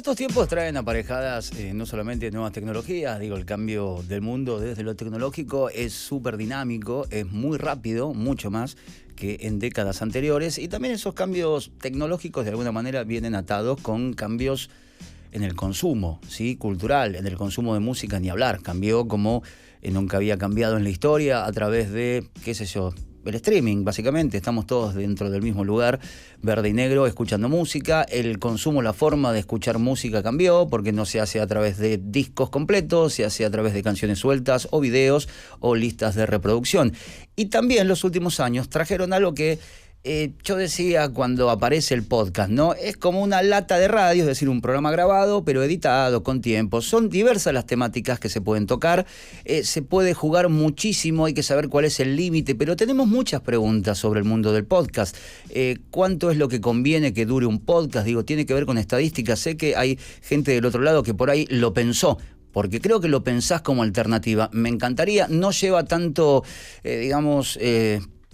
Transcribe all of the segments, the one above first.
Estos tiempos traen aparejadas no solamente nuevas tecnologías, digo, el cambio del mundo desde lo tecnológico es súper dinámico, es muy rápido, mucho más que en décadas anteriores, y también esos cambios tecnológicos de alguna manera vienen atados con cambios en el consumo, ¿sí? Cultural, en el consumo de música ni hablar, cambió como nunca había cambiado en la historia a través de, qué sé yo, el streaming, básicamente. Estamos todos dentro del mismo lugar, verde y negro, escuchando música. El consumo, la forma de escuchar música cambió, porque no se hace a través de discos completos, se hace a través de canciones sueltas o videos o listas de reproducción. Y también los últimos años trajeron algo que yo decía cuando aparece el podcast, ¿no? Es como una lata de radio, es decir, un programa grabado, pero editado, con tiempo. Son diversas las temáticas que se pueden tocar, se puede jugar muchísimo, hay que saber cuál es el límite, pero tenemos muchas preguntas sobre el mundo del podcast. ¿Cuánto es lo que conviene que dure un podcast? Digo, tiene que ver con estadísticas. Sé que hay gente del otro lado que por ahí lo pensó, porque creo que lo pensás como alternativa. Me encantaría, no lleva tanto,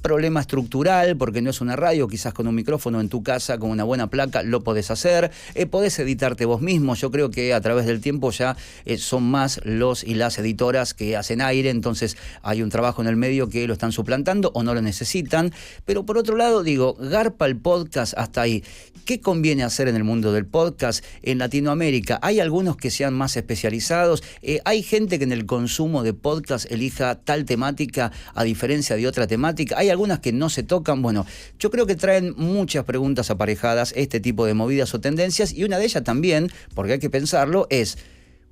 problema estructural, porque no es una radio, quizás con un micrófono en tu casa, con una buena placa, lo podés hacer, podés editarte vos mismo. Yo creo que a través del tiempo ya son más los y las editoras que hacen aire, entonces hay un trabajo en el medio que lo están suplantando o no lo necesitan. Pero por otro lado, digo, garpa el podcast hasta ahí. ¿Qué conviene hacer en el mundo del podcast en Latinoamérica? Hay algunos que sean más especializados, hay gente que en el consumo de podcast elija tal temática a diferencia de otra temática, hay algunas que no se tocan. Bueno, yo creo que traen muchas preguntas aparejadas este tipo de movidas o tendencias, y una de ellas también, porque hay que pensarlo, es: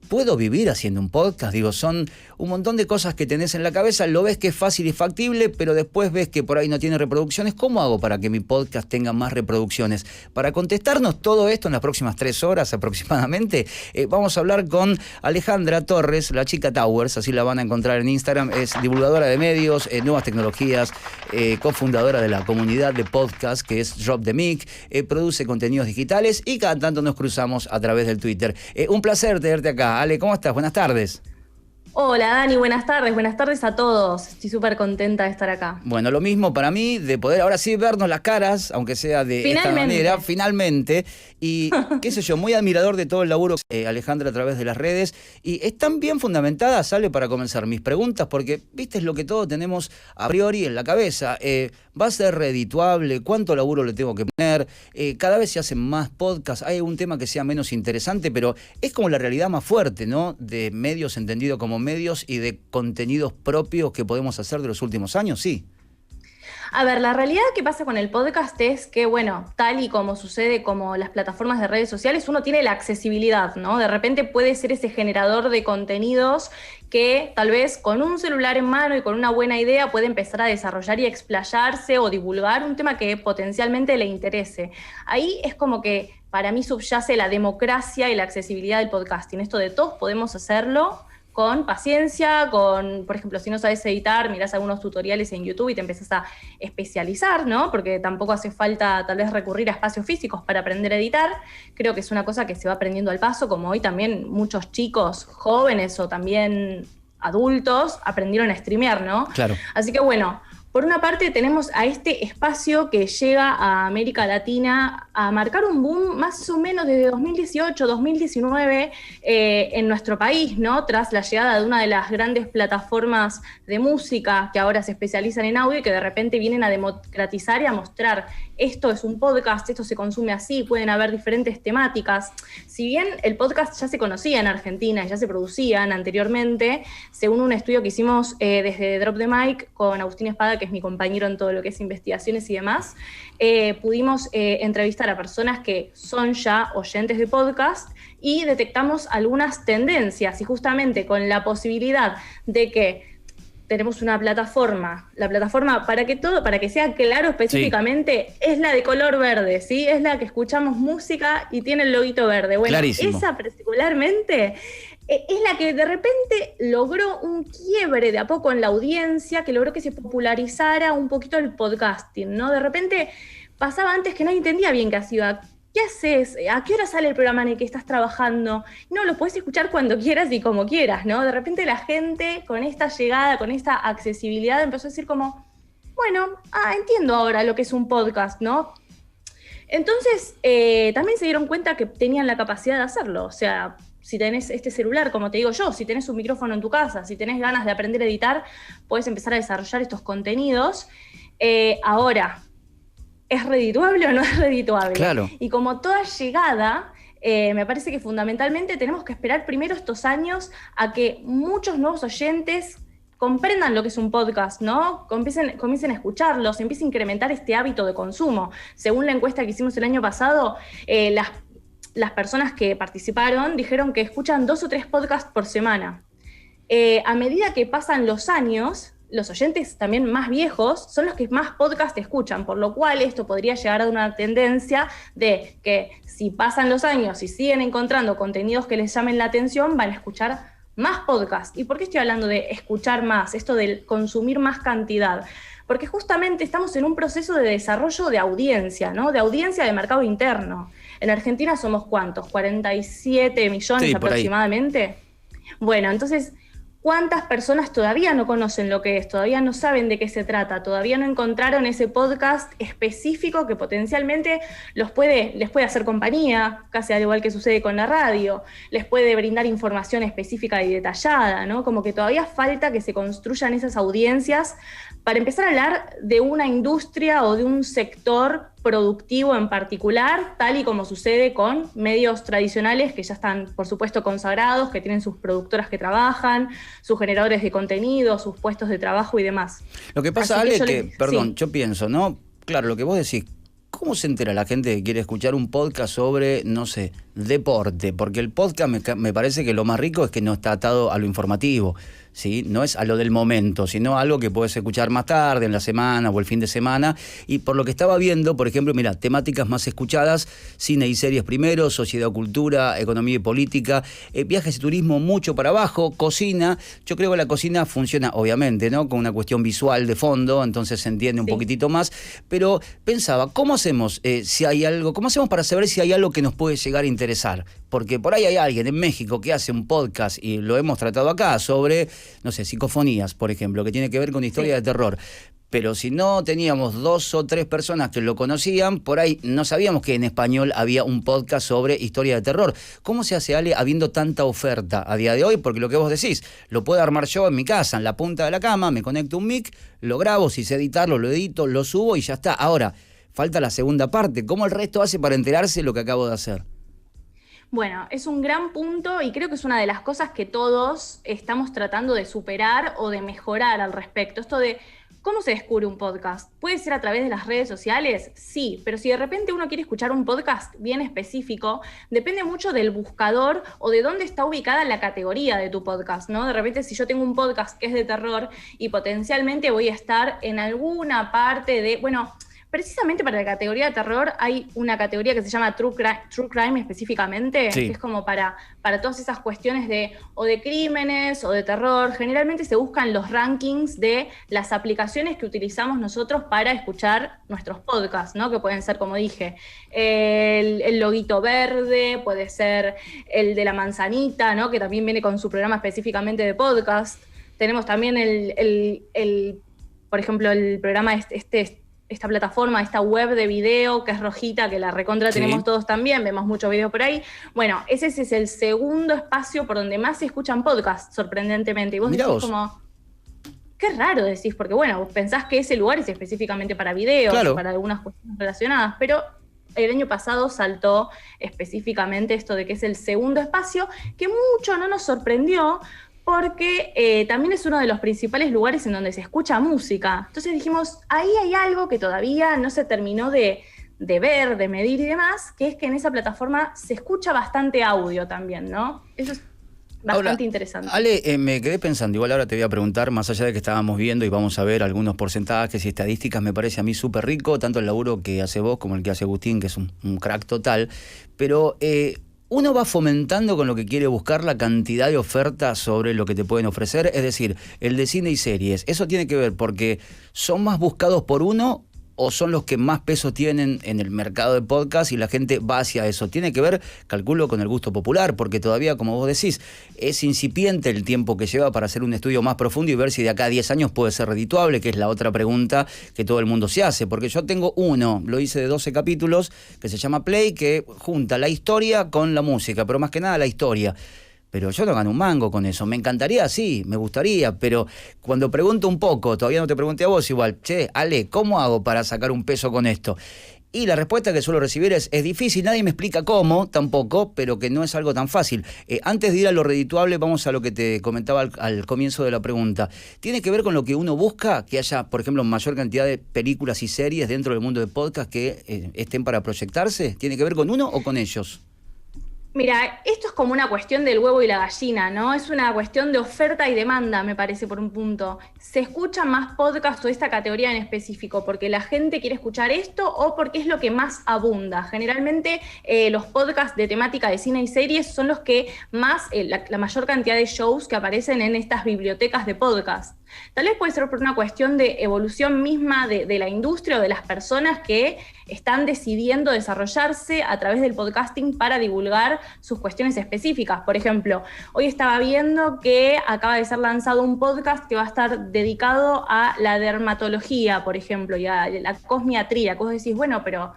¿puedo vivir haciendo un podcast? Digo, son un montón de cosas que tenés en la cabeza, lo ves que es fácil y factible, pero después ves que por ahí no tiene reproducciones. ¿Cómo hago para que mi podcast tenga más reproducciones? Para contestarnos todo esto en las próximas 3 horas aproximadamente, vamos a hablar con Alejandra Torres, la chica Towers, así la van a encontrar en Instagram. Es divulgadora de medios, nuevas tecnologías, cofundadora de la comunidad de podcast que es Drop the Mic, produce contenidos digitales y cada tanto nos cruzamos a través del Twitter. Un placer tenerte acá. Ale, ¿cómo estás? Buenas tardes. Hola Dani, buenas tardes a todos. Estoy súper contenta de estar acá. Bueno, lo mismo para mí, de poder ahora sí vernos las caras, aunque sea de esta manera, finalmente. Y qué sé yo, muy admirador de todo el laburo, Alejandra, a través de las redes. Y están bien fundamentadas, sale para comenzar mis preguntas, porque viste es lo que todos tenemos a priori en la cabeza. ¿Va a ser redituable? ¿Cuánto laburo le tengo que poner? Cada vez se hacen más podcasts, hay algún tema que sea menos interesante, pero es como la realidad más fuerte, ¿no? De medios entendido como medios y de contenidos propios que podemos hacer de los últimos años, sí. A ver, la realidad que pasa con el podcast es que, bueno, tal y como sucede como las plataformas de redes sociales, uno tiene la accesibilidad, ¿no? De repente puede ser ese generador de contenidos que tal vez con un celular en mano y con una buena idea puede empezar a desarrollar y explayarse o divulgar un tema que potencialmente le interese. Ahí es como que para mí subyace la democracia y la accesibilidad del podcasting. Esto de todos podemos hacerlo con paciencia, por ejemplo, si no sabes editar, mirás algunos tutoriales en YouTube y te empezás a especializar, ¿no? Porque tampoco hace falta tal vez recurrir a espacios físicos para aprender a editar. Creo que es una cosa que se va aprendiendo al paso, como hoy también muchos chicos jóvenes o también adultos aprendieron a streamear, ¿no? Claro. Así que bueno, por una parte tenemos a este espacio que llega a América Latina a marcar un boom más o menos desde 2018, 2019 en nuestro país, ¿no? Tras la llegada de una de las grandes plataformas de música que ahora se especializan en audio y que de repente vienen a democratizar y a mostrar: esto es un podcast, esto se consume así, pueden haber diferentes temáticas. Si bien el podcast ya se conocía en Argentina, ya se producían anteriormente, según un estudio que hicimos desde Drop the Mic con Agustín Espada, que es mi compañero en todo lo que es investigaciones y demás, pudimos entrevistar a personas que son ya oyentes de podcast y detectamos algunas tendencias, y justamente con la posibilidad de que tenemos una plataforma, la plataforma para que sea claro específicamente, sí, es la de color verde, ¿sí? Es la que escuchamos música y tiene el loguito verde. Bueno, clarísimo. Esa particularmente es la que de repente logró un quiebre de a poco en la audiencia, que logró que se popularizara un poquito el podcasting, ¿no? De repente pasaba antes que nadie entendía bien qué hacía. ¿Qué haces? ¿A qué hora sale el programa en el que estás trabajando? No, lo puedes escuchar cuando quieras y como quieras, ¿no? De repente la gente con esta llegada, con esta accesibilidad empezó a decir como, bueno, entiendo ahora lo que es un podcast, ¿no? Entonces, también se dieron cuenta que tenían la capacidad de hacerlo. O sea, si tenés este celular, como te digo yo, si tenés un micrófono en tu casa, si tenés ganas de aprender a editar, podés empezar a desarrollar estos contenidos. Ahora, ¿es redituable o no es redituable? Claro. Y como toda llegada, me parece que fundamentalmente tenemos que esperar primero estos años a que muchos nuevos oyentes comprendan lo que es un podcast, ¿no? Comiencen a escucharlos, empiecen a incrementar este hábito de consumo. Según la encuesta que hicimos el año pasado, las personas que participaron dijeron que escuchan 2 o 3 podcasts por semana. A medida que pasan los años, los oyentes también más viejos son los que más podcast escuchan, por lo cual esto podría llegar a una tendencia de que si pasan los años y siguen encontrando contenidos que les llamen la atención, van a escuchar más podcast. ¿Y por qué estoy hablando de escuchar más? Esto de consumir más cantidad. Porque justamente estamos en un proceso de desarrollo de audiencia, ¿no? De audiencia de mercado interno. En Argentina somos ¿cuántos? 47 millones sí, aproximadamente. Bueno, entonces, ¿cuántas personas todavía no conocen lo que es? Todavía no saben de qué se trata, todavía no encontraron ese podcast específico que potencialmente les puede hacer compañía, casi al igual que sucede con la radio, les puede brindar información específica y detallada, ¿no? Como que todavía falta que se construyan esas audiencias para empezar a hablar de una industria o de un sector productivo en particular, tal y como sucede con medios tradicionales que ya están, por supuesto, consagrados, que tienen sus productoras que trabajan, sus generadores de contenido, sus puestos de trabajo y demás. Lo que pasa, Ale, yo pienso, ¿no? Claro, lo que vos decís, ¿cómo se entera la gente que quiere escuchar un podcast sobre, no sé, deporte? Porque el podcast me parece que lo más rico es que no está atado a lo informativo, ¿sí? No es a lo del momento, sino algo que puedes escuchar más tarde, en la semana o el fin de semana. Y por lo que estaba viendo, por ejemplo, mira, temáticas más escuchadas: cine y series primero, sociedad, cultura, economía y política, viajes y turismo mucho para abajo, cocina. Yo creo que la cocina funciona, obviamente, ¿no? Con una cuestión visual de fondo, entonces se entiende un poquitito más. Pero pensaba, ¿cómo hacemos cómo hacemos para saber si hay algo que nos puede llegar a interesar? Porque por ahí hay alguien en México que hace un podcast, y lo hemos tratado acá, sobre, no sé, psicofonías, por ejemplo, que tiene que ver con historia de terror. Pero si no teníamos 2 o 3 personas que lo conocían, por ahí no sabíamos que en español había un podcast sobre historia de terror. ¿Cómo se hace, Ale, habiendo tanta oferta a día de hoy? Porque lo que vos decís, lo puedo armar yo en mi casa, en la punta de la cama, me conecto un mic, lo grabo, si sé editarlo, lo edito, lo subo y ya está. Ahora, falta la segunda parte. ¿Cómo el resto hace para enterarse de lo que acabo de hacer? Bueno, es un gran punto y creo que es una de las cosas que todos estamos tratando de superar o de mejorar al respecto. Esto de ¿cómo se descubre un podcast? ¿Puede ser a través de las redes sociales? Sí, pero si de repente uno quiere escuchar un podcast bien específico, depende mucho del buscador o de dónde está ubicada la categoría de tu podcast, ¿no? De repente, si yo tengo un podcast que es de terror y potencialmente voy a estar en alguna parte de, bueno, precisamente para la categoría de terror hay una categoría que se llama True Crime específicamente, que es como para todas esas cuestiones de crímenes o de terror. Generalmente se buscan los rankings de las aplicaciones que utilizamos nosotros para escuchar nuestros podcasts, ¿no? Que pueden ser, como dije, el loguito verde, puede ser el de la manzanita, ¿no? Que también viene con su programa específicamente de podcast. Tenemos también por ejemplo, el programa esta plataforma, esta web de video que es rojita, que la recontra tenemos todos también, vemos muchos videos por ahí. Bueno, ese es el segundo espacio por donde más se escuchan podcasts, sorprendentemente. Y vos decís como, qué raro decís, porque bueno, vos pensás que ese lugar es específicamente para videos, para algunas cuestiones relacionadas, pero el año pasado saltó específicamente esto de que es el segundo espacio, que mucho no nos sorprendió, porque también es uno de los principales lugares en donde se escucha música. Entonces dijimos, ahí hay algo que todavía no se terminó de ver, de medir y demás, que es que en esa plataforma se escucha bastante audio también, ¿no? Eso es bastante interesante. Ale, me quedé pensando, igual ahora te voy a preguntar, más allá de que estábamos viendo y vamos a ver algunos porcentajes y estadísticas, me parece a mí súper rico, tanto el laburo que hace vos como el que hace Agustín, que es un crack total, pero uno va fomentando con lo que quiere buscar la cantidad de ofertas sobre lo que te pueden ofrecer, es decir, el de cine y series. ¿Eso tiene que ver porque son más buscados por uno o son los que más peso tienen en el mercado de podcast y la gente va hacia eso? Tiene que ver, calculo, con el gusto popular, porque todavía, como vos decís, es incipiente el tiempo que lleva para hacer un estudio más profundo y ver si de acá a 10 años puede ser redituable, que es la otra pregunta que todo el mundo se hace. Porque yo tengo uno, lo hice de 12 capítulos, que se llama Play, que junta la historia con la música, pero más que nada la historia. Pero yo no gano un mango con eso. Me encantaría, sí, me gustaría, pero cuando pregunto un poco, todavía no te pregunté a vos igual, che, Ale, ¿cómo hago para sacar un peso con esto? Y la respuesta que suelo recibir es difícil, nadie me explica cómo, tampoco, pero que no es algo tan fácil. Antes de ir a lo redituable, vamos a lo que te comentaba al comienzo de la pregunta. ¿Tiene que ver con lo que uno busca? Que haya, por ejemplo, mayor cantidad de películas y series dentro del mundo de podcast que estén para proyectarse. ¿Tiene que ver con uno o con ellos? Mira, esto es como una cuestión del huevo y la gallina, ¿no? Es una cuestión de oferta y demanda, me parece, por un punto. ¿Se escucha más podcast o esta categoría en específico porque la gente quiere escuchar esto o porque es lo que más abunda? Generalmente los podcasts de temática de cine y series son los que más, la mayor cantidad de shows que aparecen en estas bibliotecas de podcast. Tal vez puede ser por una cuestión de evolución misma de la industria o de las personas que están decidiendo desarrollarse a través del podcasting para divulgar sus cuestiones específicas. Por ejemplo, hoy estaba viendo que acaba de ser lanzado un podcast que va a estar dedicado a la dermatología, por ejemplo, y a la cosmiatría, que vos decís, bueno, pero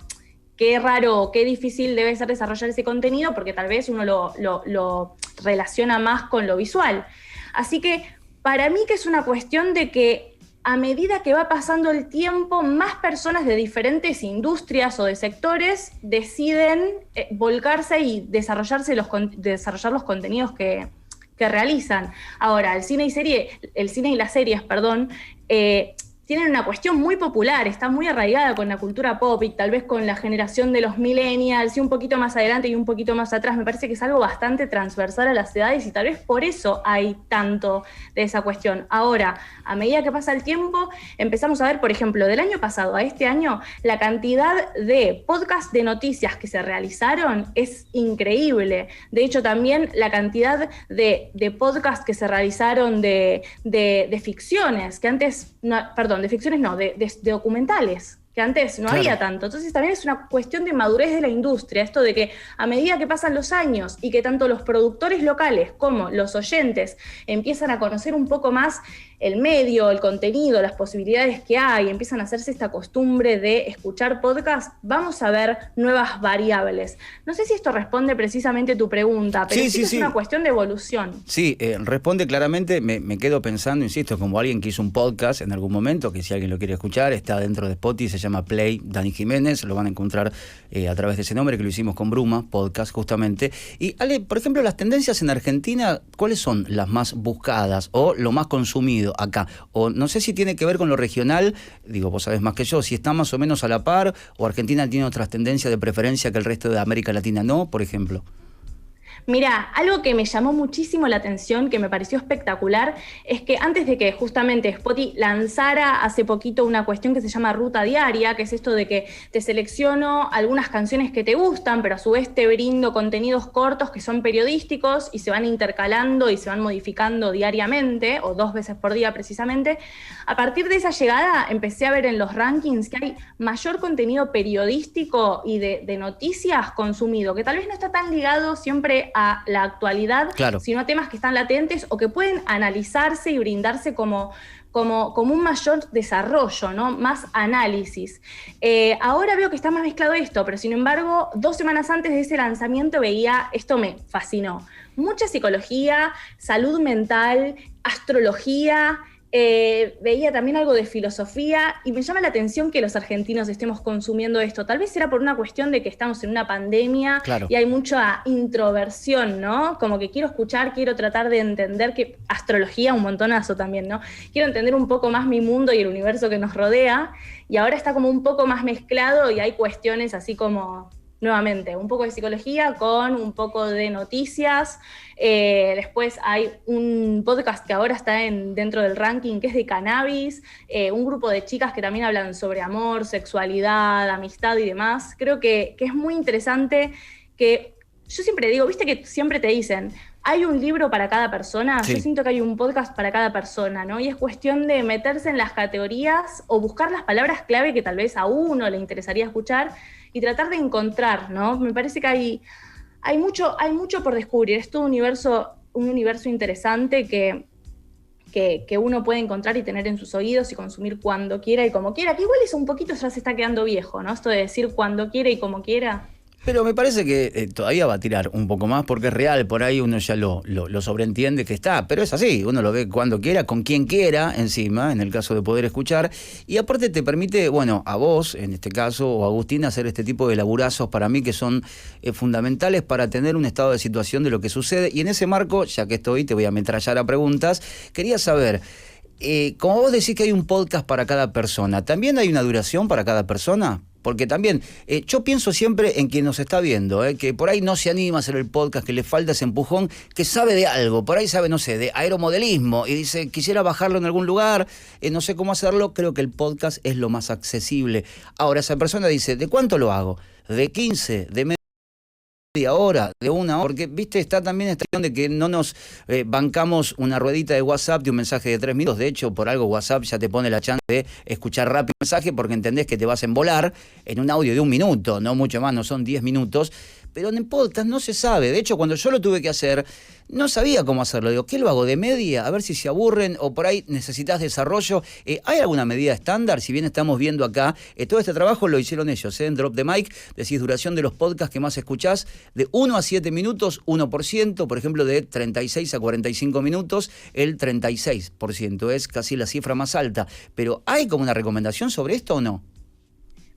qué raro, qué difícil debe ser desarrollar ese contenido porque tal vez uno lo relaciona más con lo visual. Así que para mí que es una cuestión de que a medida que va pasando el tiempo, más personas de diferentes industrias o de sectores deciden volcarse y desarrollar los contenidos que realizan. Ahora, el cine y las series, tienen una cuestión muy popular, está muy arraigada con la cultura pop y tal vez con la generación de los millennials y un poquito más adelante y un poquito más atrás. Me parece que es algo bastante transversal a las edades y tal vez por eso hay tanto de esa cuestión. Ahora, a medida que pasa el tiempo, empezamos a ver, por ejemplo, del año pasado a este año, la cantidad de podcasts de noticias que se realizaron es increíble. De hecho, también la cantidad de podcasts que se realizaron de ficciones, que antes, de ficciones no, de documentales, que antes no había tanto. Entonces también es una cuestión de madurez de la industria, esto de que a medida que pasan los años y que tanto los productores locales como los oyentes empiezan a conocer un poco más el medio, el contenido, las posibilidades que hay, empiezan a hacerse esta costumbre de escuchar podcast, vamos a ver nuevas variables. No sé si esto responde precisamente a tu pregunta, pero sí es una cuestión de evolución. Sí, responde claramente. Me quedo pensando, insisto, como alguien que hizo un podcast en algún momento, que si alguien lo quiere escuchar, está dentro de Spotify, se llama Play, Dani Jiménez, lo van a encontrar a través de ese nombre que lo hicimos con Bruma, podcast justamente. Y Ale, por ejemplo, las tendencias en Argentina, ¿cuáles son las más buscadas o lo más consumido acá? O no sé si tiene que ver con lo regional, digo, vos sabés más que yo, si está más o menos a la par o Argentina tiene otras tendencias de preferencia que el resto de América Latina no, por ejemplo. Mira, algo que me llamó muchísimo la atención, que me pareció espectacular, es que antes de que justamente Spotify lanzara hace poquito una cuestión que se llama Ruta Diaria, que es esto de que te selecciono algunas canciones que te gustan, pero a su vez te brindo contenidos cortos que son periodísticos y se van intercalando y se van modificando diariamente, o 2 veces por día precisamente. A partir de esa llegada empecé a ver en los rankings que hay mayor contenido periodístico y de noticias consumido, que tal vez no está tan ligado siempre a la actualidad, sino a temas que están latentes o que pueden analizarse y brindarse como un mayor desarrollo, ¿no? Más análisis. Ahora veo que está más mezclado esto, pero sin embargo, 2 semanas antes de ese lanzamiento veía, esto me fascinó, mucha psicología, salud mental, astrología. Veía también algo de filosofía y me llama la atención que los argentinos estemos consumiendo esto. Tal vez será por una cuestión de que estamos en una pandemia y hay mucha introversión, ¿no? Como que quiero escuchar, quiero tratar de entender, que astrología un montonazo también, ¿no? Quiero entender un poco más mi mundo y el universo que nos rodea y ahora está como un poco más mezclado y hay cuestiones así como... Nuevamente, un poco de psicología con un poco de noticias. Después hay un podcast que ahora está dentro del ranking que es de cannabis, un grupo de chicas que también hablan sobre amor, sexualidad, amistad y demás. Creo que es muy interesante que yo siempre digo, viste que siempre te dicen, hay un libro para cada persona, Sí. yo siento que hay un podcast para cada persona, ¿no? Y es cuestión de meterse en las categorías o buscar las palabras clave que tal vez a uno le interesaría escuchar y tratar de encontrar, ¿no? Me parece que hay mucho por descubrir, es todo un universo interesante que uno puede encontrar y tener en sus oídos y consumir cuando quiera y como quiera, que igual eso un poquito ya se está quedando viejo, ¿no? Esto de decir cuando quiera y como quiera. Pero me parece que todavía va a tirar un poco más porque es real, por ahí uno ya lo sobreentiende que está, pero es así, uno lo ve cuando quiera, con quien quiera encima, en el caso de poder escuchar, y aparte te permite, bueno, a vos, en este caso, o a Agustín, hacer este tipo de laburazos para mí que son fundamentales para tener un estado de situación de lo que sucede, y en ese marco, ya que estoy, te voy a ametrallar a preguntas, quería saber, como vos decís que hay un podcast para cada persona, ¿también hay una duración para cada persona? Porque también, yo pienso siempre en quien nos está viendo, que por ahí no se anima a hacer el podcast, que le falta ese empujón, que sabe de algo, por ahí sabe, no sé, de aeromodelismo, y dice, quisiera bajarlo en algún lugar, no sé cómo hacerlo, creo que el podcast es lo más accesible. Ahora, esa persona dice, ¿de cuánto lo hago? ¿De 15? ¿De media hora, de una hora? Porque, viste, está también esta cuestión de que no nos bancamos una ruedita de WhatsApp de un mensaje de 3 minutos. De hecho, por algo WhatsApp ya te pone la chance de escuchar rápido el mensaje porque entendés que te vas a embolar en un audio de 1 minuto, no mucho más, no son 10 minutos. Pero en el podcast no se sabe. De hecho, cuando yo lo tuve que hacer, no sabía cómo hacerlo. Digo, ¿qué lo hago de media? A ver si se aburren o por ahí necesitas desarrollo. ¿Hay alguna medida estándar? Si bien estamos viendo acá, todo este trabajo lo hicieron ellos, en Drop the Mic, decís duración de los podcasts que más escuchás, de 1 a 7 minutos, 1%, por ejemplo, de 36 a 45 minutos, el 36%, es casi la cifra más alta. Pero ¿hay como una recomendación sobre esto o no?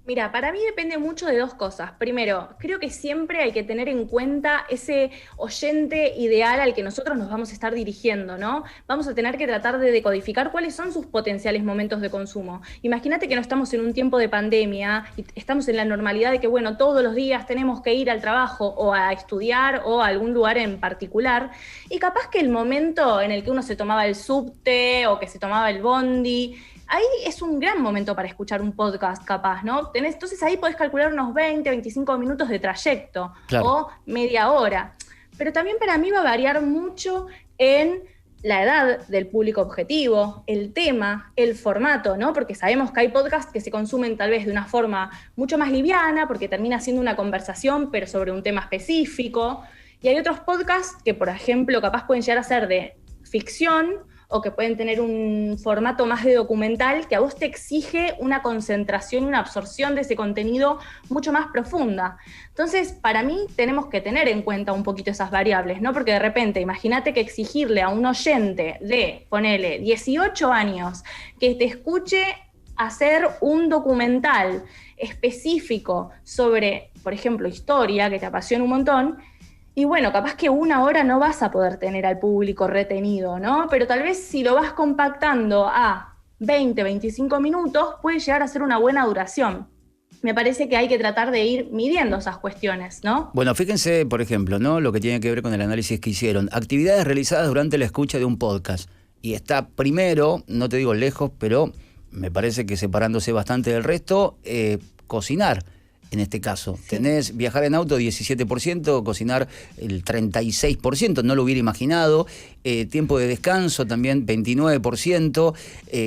Mira, para mí depende mucho de dos cosas. Primero, creo que siempre hay que tener en cuenta ese oyente ideal al que nosotros nos vamos a estar dirigiendo, ¿no? Vamos a tener que tratar de decodificar cuáles son sus potenciales momentos de consumo. Imagínate que no estamos en un tiempo de pandemia y estamos en la normalidad de que, bueno, todos los días tenemos que ir al trabajo o a estudiar o a algún lugar en particular, y capaz que el momento en el que uno se tomaba el subte o que se tomaba el bondi, ahí es un gran momento para escuchar un podcast, capaz, ¿no? Entonces ahí podés calcular unos 20, 25 minutos de trayecto, Claro. o media hora. Pero también para mí va a variar mucho en la edad del público objetivo, el tema, el formato, ¿no? Porque sabemos que hay podcasts que se consumen tal vez de una forma mucho más liviana, porque termina siendo una conversación, pero sobre un tema específico. Y hay otros podcasts que, por ejemplo, capaz pueden llegar a ser de ficción, o que pueden tener un formato más de documental que a vos te exige una concentración, una absorción de ese contenido mucho más profunda. Entonces, para mí tenemos que tener en cuenta un poquito esas variables, ¿no? Porque de repente, imagínate que exigirle a un oyente de, ponele, 18 años, que te escuche hacer un documental específico sobre, por ejemplo, historia, que te apasiona un montón. Y bueno, capaz que 1 hora no vas a poder tener al público retenido, ¿no? Pero tal vez si lo vas compactando a 20, 25 minutos, puede llegar a ser una buena duración. Me parece que hay que tratar de ir midiendo esas cuestiones, ¿no? Bueno, fíjense, por ejemplo, ¿no? Lo que tiene que ver con el análisis que hicieron. Actividades realizadas durante la escucha de un podcast. Y está primero, no te digo lejos, pero me parece que separándose bastante del resto, cocinar. En este caso, Sí. tenés viajar en auto 17%, cocinar el 36%, no lo hubiera imaginado, tiempo de descanso también 29%,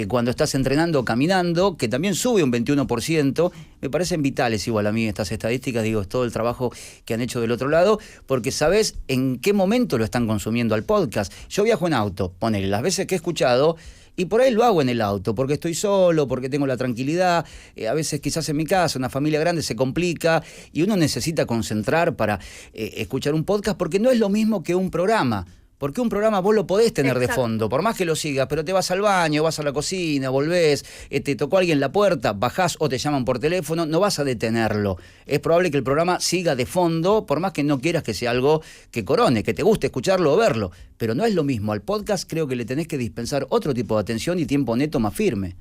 cuando estás entrenando, caminando, que también sube un 21%, me parecen vitales igual a mí estas estadísticas, digo, es todo el trabajo que han hecho del otro lado, porque sabés en qué momento lo están consumiendo al podcast. Yo viajo en auto, ponele, las veces que he escuchado, y por ahí lo hago en el auto, porque estoy solo, porque tengo la tranquilidad. A veces quizás en mi casa, una familia grande se complica y uno necesita concentrar para escuchar un podcast, porque no es lo mismo que un programa. Porque un programa vos lo podés tener de Exacto. fondo, por más que lo sigas, pero te vas al baño, vas a la cocina, volvés, te tocó alguien la puerta, bajás o te llaman por teléfono, no vas a detenerlo. Es probable que el programa siga de fondo, por más que no quieras que sea algo que corone, que te guste escucharlo o verlo. Pero no es lo mismo. Al podcast creo que le tenés que dispensar otro tipo de atención y tiempo neto más firme.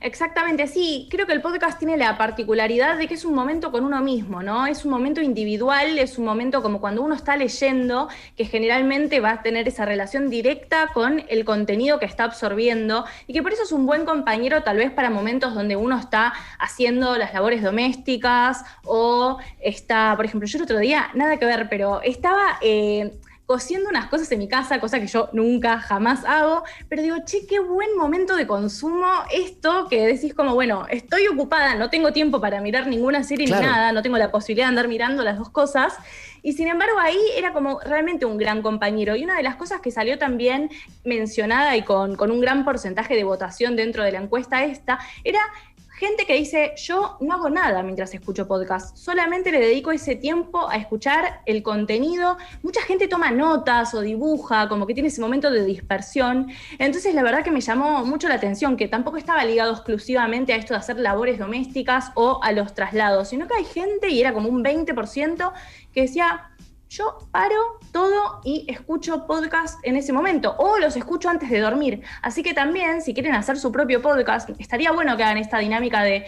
Exactamente, sí. Creo que el podcast tiene la particularidad de que es un momento con uno mismo, ¿no? Es un momento individual, es un momento como cuando uno está leyendo, que generalmente va a tener esa relación directa con el contenido que está absorbiendo y que por eso es un buen compañero tal vez para momentos donde uno está haciendo las labores domésticas o está, por ejemplo, yo el otro día, nada que ver, pero estaba cociendo unas cosas en mi casa, cosa que yo nunca, jamás hago, pero digo, che, qué buen momento de consumo esto, que decís como, bueno, estoy ocupada, no tengo tiempo para mirar ninguna serie Claro. ni nada, no tengo la posibilidad de andar mirando las dos cosas, y sin embargo ahí era como realmente un gran compañero, y una de las cosas que salió también mencionada y con un gran porcentaje de votación dentro de la encuesta esta, era gente que dice, yo no hago nada mientras escucho podcast, solamente le dedico ese tiempo a escuchar el contenido. Mucha gente toma notas o dibuja, como que tiene ese momento de dispersión. Entonces la verdad que me llamó mucho la atención, que tampoco estaba ligado exclusivamente a esto de hacer labores domésticas o a los traslados, sino que hay gente, y era como un 20%, que decía, yo paro todo y escucho podcast en ese momento, o los escucho antes de dormir. Así que también, si quieren hacer su propio podcast, estaría bueno que hagan esta dinámica de,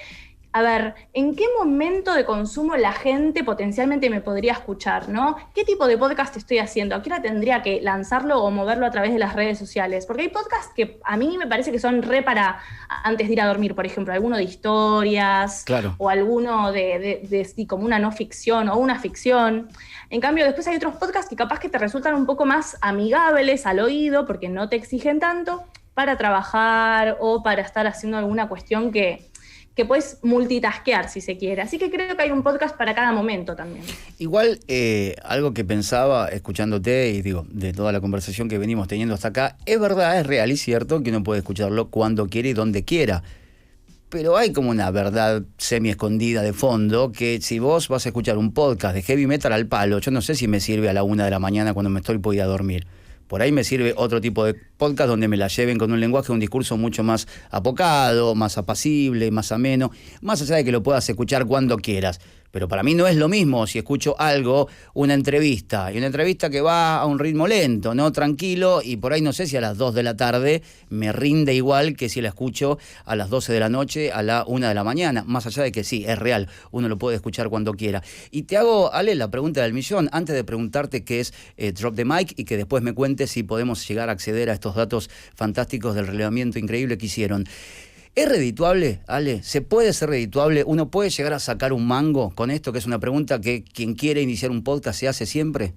a ver, ¿en qué momento de consumo la gente potencialmente me podría escuchar, ¿no? ¿Qué tipo de podcast estoy haciendo? ¿A qué hora tendría que lanzarlo o moverlo a través de las redes sociales? Porque hay podcasts que a mí me parece que son re para antes de ir a dormir, por ejemplo, alguno de historias, Claro. o alguno de como una no ficción o una ficción. En cambio, después hay otros podcasts que capaz que te resultan un poco más amigables al oído, porque no te exigen tanto, para trabajar o para estar haciendo alguna cuestión que puedes multitaskear si se quiere. Así que creo que hay un podcast para cada momento también. Igual, algo que pensaba escuchándote y digo, de toda la conversación que venimos teniendo hasta acá, es verdad, es real y cierto que uno puede escucharlo cuando quiere y donde quiera. Pero hay como una verdad semi escondida de fondo, que si vos vas a escuchar un podcast de heavy metal al palo, yo no sé si me sirve a la 1 de la mañana cuando me estoy por ir a dormir. Por ahí me sirve otro tipo de podcast donde me la lleven con un lenguaje, un discurso mucho más apocado, más apacible, más ameno, más allá de que lo puedas escuchar cuando quieras. Pero para mí no es lo mismo si escucho algo, una entrevista, y una entrevista que va a un ritmo lento, ¿no? Tranquilo, y por ahí no sé si a las 2 de la tarde me rinde igual que si la escucho a las 12 de la noche, a la 1 de la mañana, más allá de que sí, es real, uno lo puede escuchar cuando quiera. Y te hago, Ale, la pregunta del millón, antes de preguntarte qué es Drop the Mic y que después me cuentes si podemos llegar a acceder a estos datos fantásticos del relevamiento increíble que hicieron. ¿Es redituable, Ale? ¿Se puede ser redituable? ¿Uno puede llegar a sacar un mango con esto? Que es una pregunta que quien quiere iniciar un podcast se hace siempre.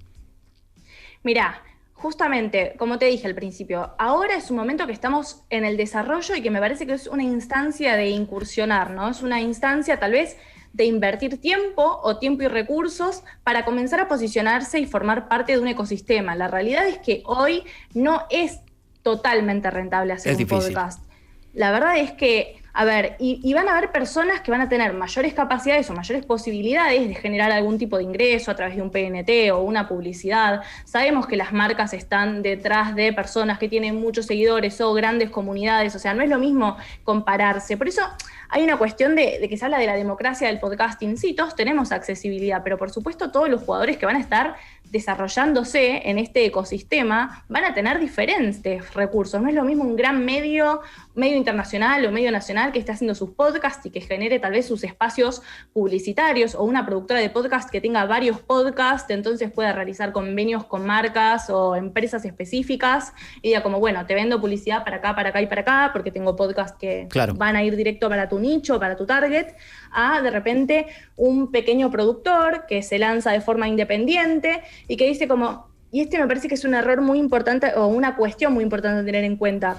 Mirá, justamente, como te dije al principio, ahora es un momento que estamos en el desarrollo y que me parece que es una instancia de incursionar, ¿no? Es una instancia tal vez de invertir tiempo y recursos para comenzar a posicionarse y formar parte de un ecosistema. La realidad es que hoy no es totalmente rentable hacer un podcast. La verdad es que, a ver, y van a haber personas que van a tener mayores capacidades o mayores posibilidades de generar algún tipo de ingreso a través de un PNT o una publicidad. Sabemos que las marcas están detrás de personas que tienen muchos seguidores o grandes comunidades, o sea, no es lo mismo compararse. Por eso hay una cuestión de que se habla de la democracia del podcasting. Sí, todos tenemos accesibilidad, pero por supuesto todos los jugadores que van a estar desarrollándose en este ecosistema van a tener diferentes recursos. No es lo mismo un gran medio internacional o medio nacional que esté haciendo sus podcasts y que genere tal vez sus espacios publicitarios, o una productora de podcast que tenga varios podcasts, entonces pueda realizar convenios con marcas o empresas específicas y diga como, bueno, te vendo publicidad para acá y para acá porque tengo podcasts que van a ir directo para tu nicho, para tu target, a de repente un pequeño productor que se lanza de forma independiente y que dice como, y este me parece que es un error muy importante o una cuestión muy importante a tener en cuenta.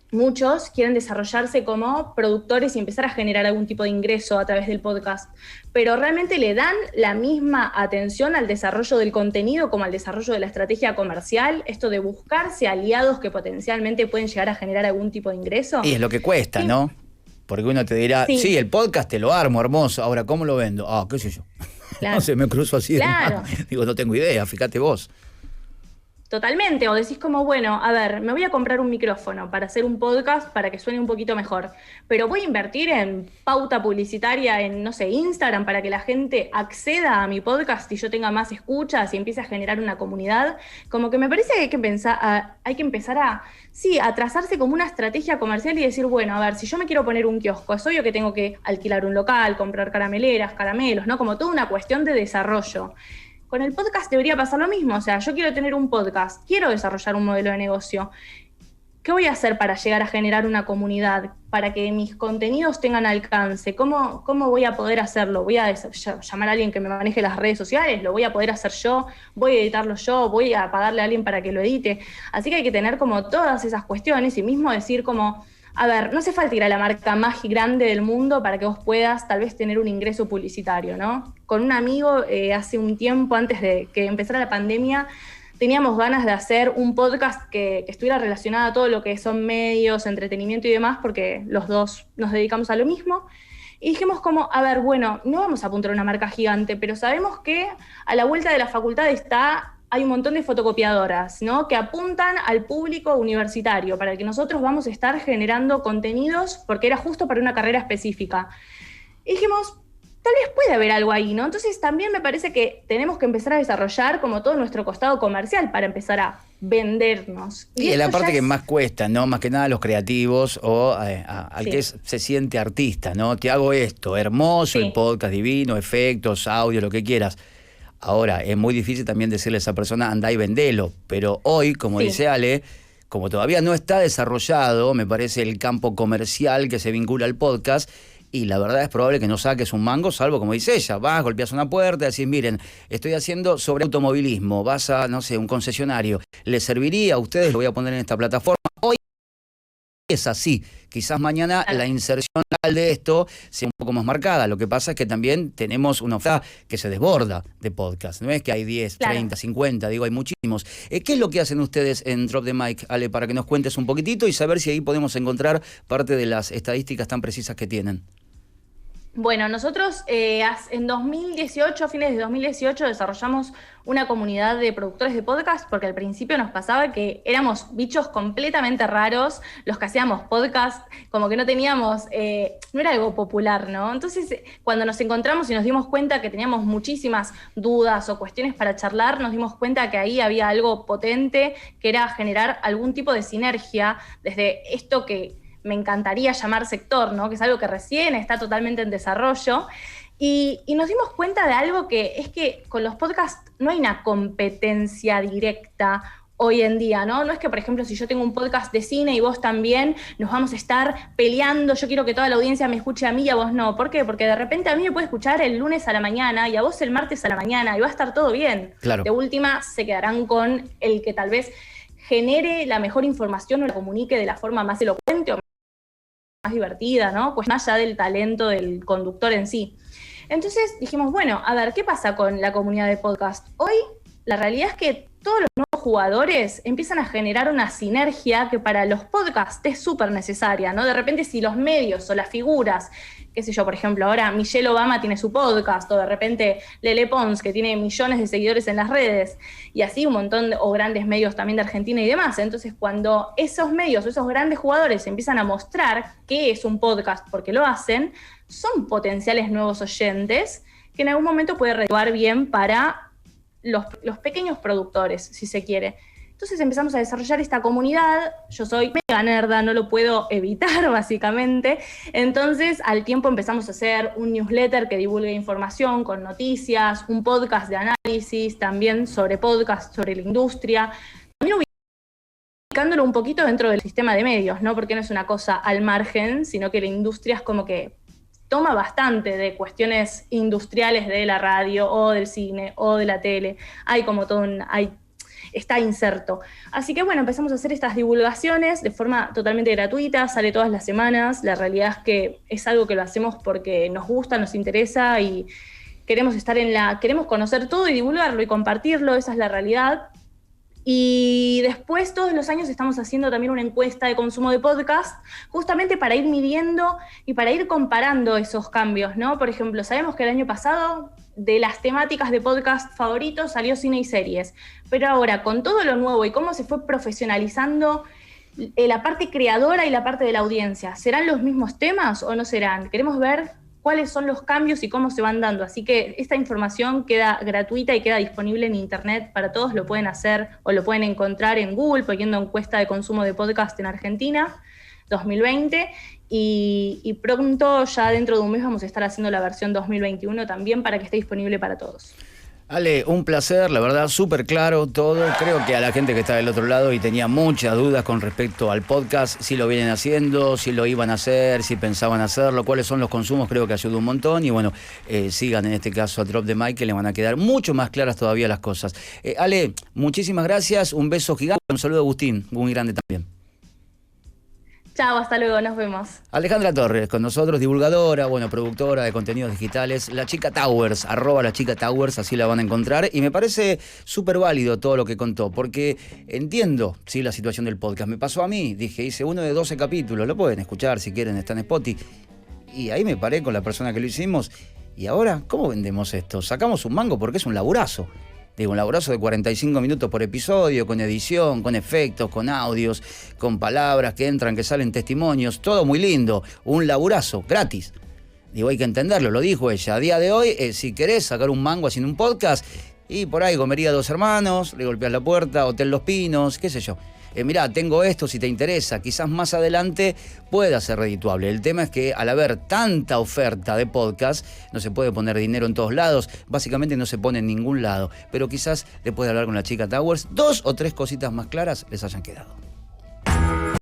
Muchos quieren desarrollarse como productores y empezar a generar algún tipo de ingreso a través del podcast, pero realmente le dan la misma atención al desarrollo del contenido como al desarrollo de la estrategia comercial, esto de buscarse aliados que potencialmente pueden llegar a generar algún tipo de ingreso. Y es lo que cuesta, sí, ¿no? Porque uno te dirá, sí, el podcast te lo armo, hermoso, ahora, ¿cómo lo vendo? Qué sé yo. Claro. No sé, me cruzo así de mano. Digo, no tengo idea, fíjate vos. Totalmente, o decís como, bueno, a ver, me voy a comprar un micrófono para hacer un podcast para que suene un poquito mejor, pero voy a invertir en pauta publicitaria en, no sé, Instagram para que la gente acceda a mi podcast y yo tenga más escuchas y empiece a generar una comunidad. Como que me parece que hay que empezar a, sí, a trazarse como una estrategia comercial y decir, bueno, a ver, si yo me quiero poner un kiosco, es obvio que tengo que alquilar un local, comprar carameleras, caramelos, ¿no? Como toda una cuestión de desarrollo. Con el podcast debería pasar lo mismo, o sea, yo quiero tener un podcast, quiero desarrollar un modelo de negocio. ¿Qué voy a hacer para llegar a generar una comunidad, para que mis contenidos tengan alcance? ¿Cómo voy a poder hacerlo? ¿Voy a llamar a alguien que me maneje las redes sociales? ¿Lo voy a poder hacer yo? ¿Voy a editarlo yo? ¿Voy a pagarle a alguien para que lo edite? Así que hay que tener como todas esas cuestiones y mismo decir como, a ver, no hace falta ir a la marca más grande del mundo para que vos puedas tal vez tener un ingreso publicitario, ¿no? Con un amigo hace un tiempo, antes de que empezara la pandemia, teníamos ganas de hacer un podcast que estuviera relacionado a todo lo que son medios, entretenimiento y demás, porque los dos nos dedicamos a lo mismo. Y dijimos como, a ver, bueno, no vamos a apuntar a una marca gigante, pero sabemos que a la vuelta de la facultad hay un montón de fotocopiadoras, ¿no? Que apuntan al público universitario, para el que nosotros vamos a estar generando contenidos, porque era justo para una carrera específica. Y dijimos, tal vez puede haber algo ahí, ¿no? Entonces también me parece que tenemos que empezar a desarrollar como todo nuestro costado comercial para empezar a vendernos. Y es la parte que más cuesta, ¿no? Más que nada a los creativos o al que se siente artista, ¿no? Te hago esto, hermoso, el podcast divino, efectos, audio, lo que quieras. Ahora, es muy difícil también decirle a esa persona, andá y vendelo, pero hoy, como dice Ale, como todavía no está desarrollado, me parece el campo comercial que se vincula al podcast, y la verdad es probable que no saques un mango, salvo como dice ella, vas, golpeas una puerta, decís, miren, estoy haciendo sobre automovilismo, vas a, no sé, un concesionario, ¿les serviría a ustedes? Lo voy a poner en esta plataforma. Hoy es así, quizás mañana la inserción de esto sea un poco más marcada. Lo que pasa es que también tenemos una oferta que se desborda de podcast. No es que hay 10, 30, 50, digo, hay muchísimos. ¿Qué es lo que hacen ustedes en Drop the Mic, Ale, para que nos cuentes un poquitito y saber si ahí podemos encontrar parte de las estadísticas tan precisas que tienen? Bueno, nosotros en 2018, a fines de 2018, desarrollamos una comunidad de productores de podcast, porque al principio nos pasaba que éramos bichos completamente raros, los que hacíamos podcast, como que no teníamos, no era algo popular, ¿no? Entonces, cuando nos encontramos y nos dimos cuenta que teníamos muchísimas dudas o cuestiones para charlar, nos dimos cuenta que ahí había algo potente, que era generar algún tipo de sinergia desde esto que me encantaría llamar sector, ¿no? Que es algo que recién está totalmente en desarrollo. Y nos dimos cuenta de algo que es que con los podcasts no hay una competencia directa hoy en día, ¿no? No es que, por ejemplo, si yo tengo un podcast de cine y vos también, nos vamos a estar peleando, yo quiero que toda la audiencia me escuche a mí y a vos no. ¿Por qué? Porque de repente a mí me puede escuchar el lunes a la mañana y a vos el martes a la mañana y va a estar todo bien. Claro. De última, se quedarán con el que tal vez genere la mejor información o la comunique de la forma más elocuente o más divertida, ¿no? Pues más allá del talento del conductor en sí. Entonces dijimos, bueno, a ver, ¿qué pasa con la comunidad de podcast? Hoy la realidad es que todos los nuevos jugadores empiezan a generar una sinergia que para los podcasts es súper necesaria, ¿no? De repente si los medios o las figuras, qué sé yo, por ejemplo, ahora Michelle Obama tiene su podcast, o de repente Lele Pons, que tiene millones de seguidores en las redes, y así un montón, o grandes medios también de Argentina y demás. Entonces, cuando esos medios o esos grandes jugadores empiezan a mostrar qué es un podcast, porque lo hacen, son potenciales nuevos oyentes que en algún momento puede redituar bien para los pequeños productores, si se quiere. Entonces empezamos a desarrollar esta comunidad. Yo soy mega nerda, no lo puedo evitar básicamente. Entonces al tiempo empezamos a hacer un newsletter que divulgue información con noticias, un podcast de análisis también sobre podcast, sobre la industria. También ubicándolo un poquito dentro del sistema de medios, ¿no? Porque no es una cosa al margen, sino que la industria es como que toma bastante de cuestiones industriales de la radio o del cine o de la tele. Hay como todo está inserto. Así que bueno, empezamos a hacer estas divulgaciones de forma totalmente gratuita, sale todas las semanas. La realidad es que es algo que lo hacemos porque nos gusta, nos interesa y queremos queremos conocer todo y divulgarlo y compartirlo, esa es la realidad. Y después todos los años estamos haciendo también una encuesta de consumo de podcast, justamente para ir midiendo y para ir comparando esos cambios, ¿no? Por ejemplo, sabemos que el año pasado de las temáticas de podcast favoritos salió cine y series, pero ahora con todo lo nuevo y cómo se fue profesionalizando la parte creadora y la parte de la audiencia, ¿serán los mismos temas o no serán? Queremos ver cuáles son los cambios y cómo se van dando. Así que esta información queda gratuita y queda disponible en internet para todos, lo pueden hacer o lo pueden encontrar en Google poniendo encuesta de consumo de podcast en Argentina 2020 y pronto, ya dentro de un mes, vamos a estar haciendo la versión 2021 también para que esté disponible para todos. Ale, un placer, la verdad, súper claro todo. Creo que a la gente que está del otro lado y tenía muchas dudas con respecto al podcast, si lo vienen haciendo, si lo iban a hacer, si pensaban hacerlo, cuáles son los consumos, creo que ayudó un montón. Y bueno, sigan en este caso a Drop the Mic, que le van a quedar mucho más claras todavía las cosas. Ale, muchísimas gracias, un beso gigante, un saludo a Agustín, muy grande también. Chao, hasta luego, nos vemos. Alejandra Torres, con nosotros, divulgadora, bueno, productora de contenidos digitales, La Chica Towers, @La Chica Towers, así la van a encontrar. Y me parece súper válido todo lo que contó, porque entiendo, sí, la situación del podcast. Me pasó a mí, dije, hice uno de 12 capítulos, lo pueden escuchar si quieren, está en Spotify. Y ahí me paré con la persona que lo hicimos. Y ahora, ¿cómo vendemos esto? Sacamos un mango porque es un laburazo. Digo, un laburazo de 45 minutos por episodio, con edición, con efectos, con audios, con palabras que entran, que salen testimonios, todo muy lindo, un laburazo, gratis. Digo, hay que entenderlo, lo dijo ella. A día de hoy, si querés sacar un mango haciendo un podcast, y por ahí comería Dos Hermanos, le golpeas la puerta, Hotel Los Pinos, qué sé yo. Mirá, tengo esto, si te interesa, quizás más adelante pueda ser redituable. El tema es que al haber tanta oferta de podcast, no se puede poner dinero en todos lados, básicamente no se pone en ningún lado, pero quizás después de hablar con La Chica Towers, 2 o 3 cositas más claras les hayan quedado.